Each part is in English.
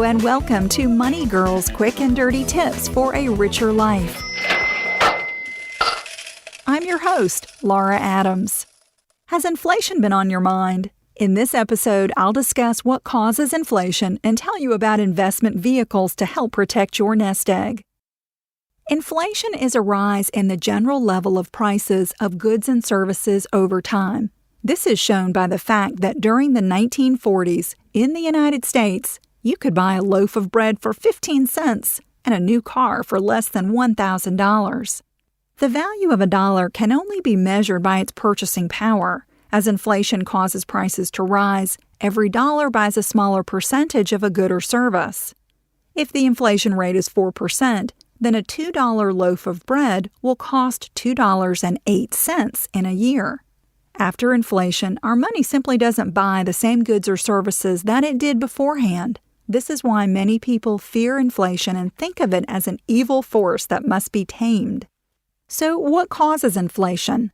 and welcome to Money Girl's Quick and Dirty Tips for a Richer Life. I'm your host, Laura Adams. Has inflation been on your mind? In this episode, I'll discuss what causes inflation and tell you about investment vehicles to help protect your nest egg. Inflation is a rise in the general level of prices of goods and services over time. This is shown by the fact that during the 1940s, in the United States, you could buy a loaf of bread for 15 cents and a new car for less than $1,000. The value of a dollar can only be measured by its purchasing power. As inflation causes prices to rise, every dollar buys a smaller percentage of a good or service. If the inflation rate is 4%, then a $2 loaf of bread will cost $2.08 in a year. After inflation, our money simply doesn't buy the same goods or services that it did beforehand. This is why many people fear inflation and think of it as an evil force that must be tamed. So, what causes inflation?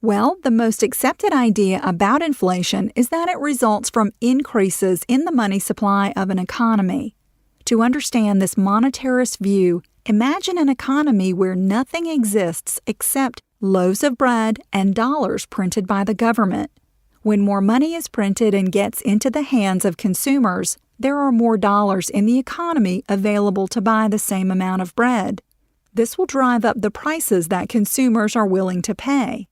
Well, the most accepted idea about inflation is that it results from increases in the money supply of an economy. To understand this monetarist view, imagine an economy where nothing exists except loaves of bread and dollars printed by the government. When more money is printed and gets into the hands of consumers, there are more dollars in the economy available to buy the same amount of bread. This will drive up the prices that consumers are willing to pay.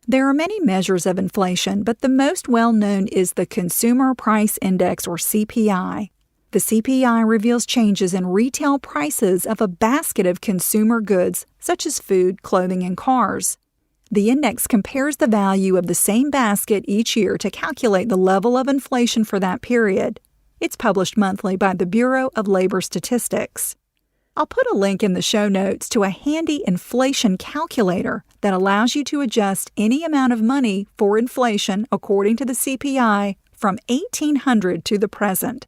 There are many measures of inflation, but the most well-known is the Consumer Price Index, or CPI. The CPI reveals changes in retail prices of a basket of consumer goods, such as food, clothing, and cars. The index compares the value of the same basket each year to calculate the level of inflation for that period. It's published monthly by the Bureau of Labor Statistics. I'll put a link in the show notes to a handy inflation calculator that allows you to adjust any amount of money for inflation according to the CPI from 1800 to the present.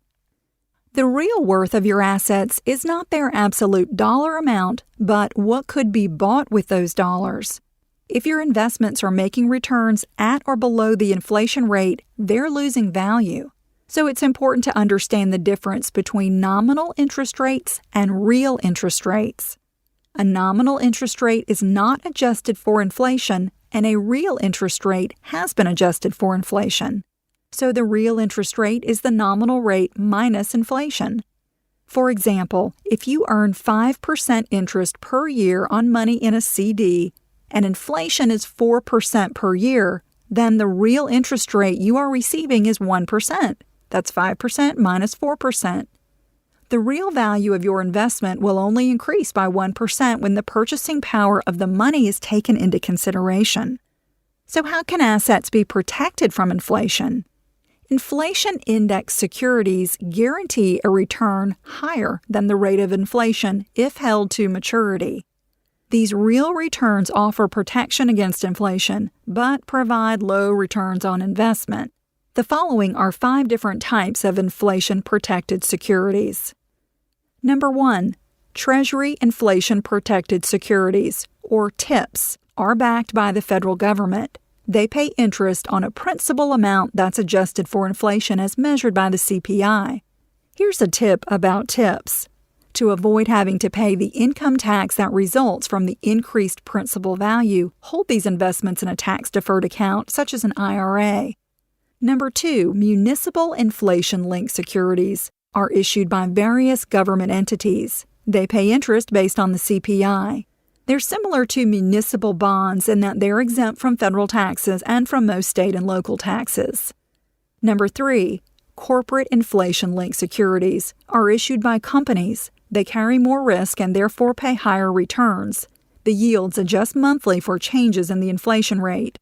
The real worth of your assets is not their absolute dollar amount, but what could be bought with those dollars. If your investments are making returns at or below the inflation rate, they're losing value. So it's important to understand the difference between nominal interest rates and real interest rates. A nominal interest rate is not adjusted for inflation, and a real interest rate has been adjusted for inflation. So the real interest rate is the nominal rate minus inflation. For example, if you earn 5% interest per year on money in a CD and inflation is 4% per year, then the real interest rate you are receiving is 1%. That's 5% minus 4%. The real value of your investment will only increase by 1% when the purchasing power of the money is taken into consideration. So how can assets be protected from inflation? Inflation index securities guarantee a return higher than the rate of inflation if held to maturity. These real returns offer protection against inflation, but provide low returns on investment. The following are 5 different types of inflation-protected securities. Number 1. Treasury Inflation-Protected Securities, or TIPS, are backed by the federal government. They pay interest on a principal amount that's adjusted for inflation as measured by the CPI. Here's a tip about TIPS. To avoid having to pay the income tax that results from the increased principal value, hold these investments in a tax-deferred account such as an IRA. Number 2, municipal inflation-linked securities are issued by various government entities. They pay interest based on the CPI. They're similar to municipal bonds in that they're exempt from federal taxes and from most state and local taxes. Number 3, corporate inflation-linked securities are issued by companies. They carry more risk and therefore pay higher returns. The yields adjust monthly for changes in the inflation rate.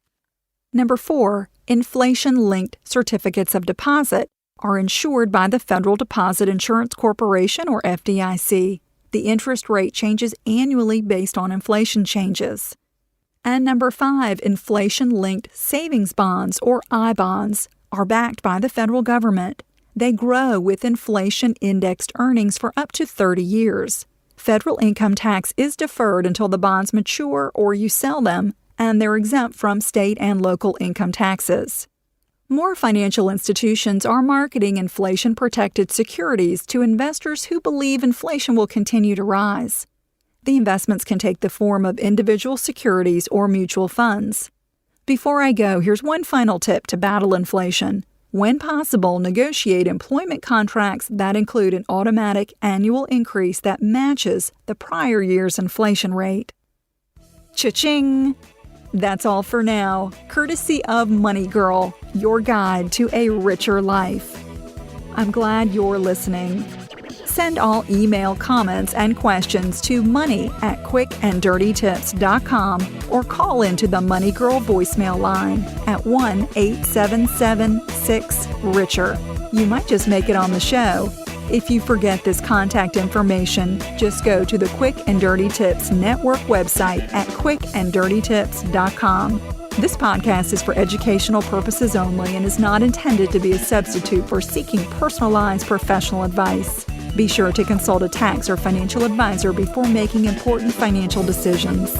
Number 4, inflation-linked certificates of deposit are insured by the Federal Deposit Insurance Corporation, or FDIC. The interest rate changes annually based on inflation changes. And number 5, inflation-linked savings bonds, or I-bonds, are backed by the federal government. They grow with inflation-indexed earnings for up to 30 years. Federal income tax is deferred until the bonds mature or you sell them, and they're exempt from state and local income taxes. More financial institutions are marketing inflation-protected securities to investors who believe inflation will continue to rise. The investments can take the form of individual securities or mutual funds. Before I go, here's one final tip to battle inflation. When possible, negotiate employment contracts that include an automatic annual increase that matches the prior year's inflation rate. Cha-ching! That's all for now, courtesy of Money Girl, your guide to a richer life. I'm glad you're listening. Send all email comments and questions to money@quickanddirtytips.com or call into the Money Girl voicemail line at 1-877-6-RICHER. You might just make it on the show. If you forget this contact information, just go to the Quick and Dirty Tips Network website at quickanddirtytips.com. This podcast is for educational purposes only and is not intended to be a substitute for seeking personalized professional advice. Be sure to consult a tax or financial advisor before making important financial decisions.